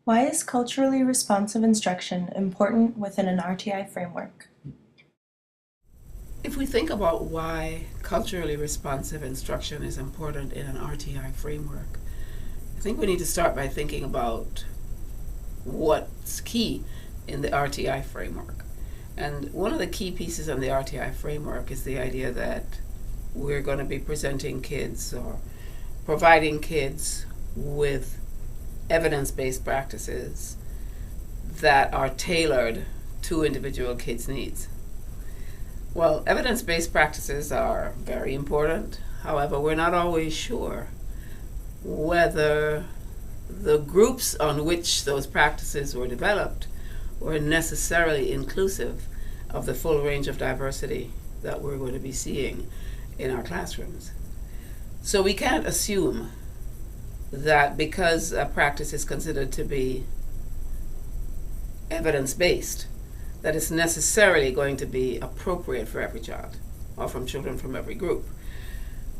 Why is culturally responsive instruction important within an RTI framework? If we think about why culturally responsive instruction is important in an RTI framework, I think we need to start by thinking about what's key in the RTI framework. And one of the key pieces in the RTI framework is the idea that we're going to be presenting kids or providing kids with evidence-based practices that are tailored to individual kids' needs. Well, evidence-based practices are very important. However, we're not always sure whether the groups on which those practices were developed were necessarily inclusive of the full range of diversity that we're going to be seeing in our classrooms. So we can't assume that because a practice is considered to be evidence-based, that it's necessarily going to be appropriate for every child or from children from every group.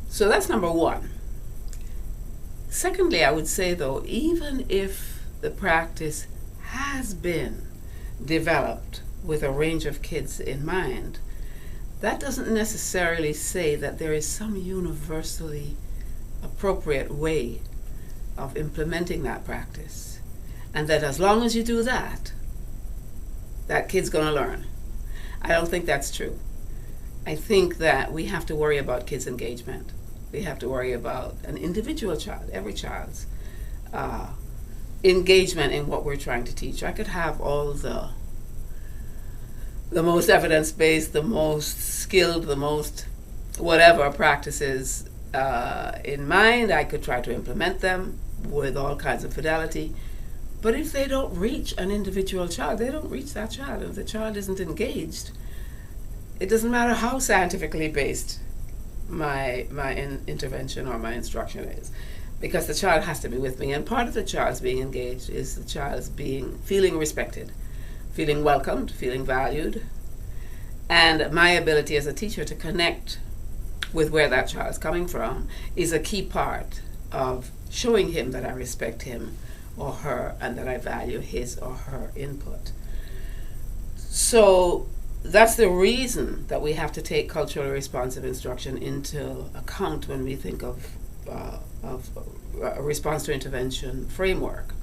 So that's number one. Secondly, I would say though, even if the practice has been developed with a range of kids in mind, that doesn't necessarily say that there is some universally appropriate way of implementing that practice, and that as long as you do that, that kid's going to learn. I don't think that's true. I think that we have to worry about kids' engagement. We have to worry about an individual child, every child's engagement in what we're trying to teach. I could have all the most evidence-based, the most skilled, the most whatever practices in mind. I could try to implement them with all kinds of fidelity. But if they don't reach an individual child, they don't reach that child. If the child isn't engaged, it doesn't matter how scientifically based my intervention or my instruction is, because the child has to be with me. And part of the child's being engaged is the child's feeling respected, feeling welcomed, feeling valued, and my ability as a teacher to connect with where that child's coming from is a key part of showing him that I respect him or her and that I value his or her input. So that's the reason that we have to take culturally responsive instruction into account when we think of a response to intervention framework.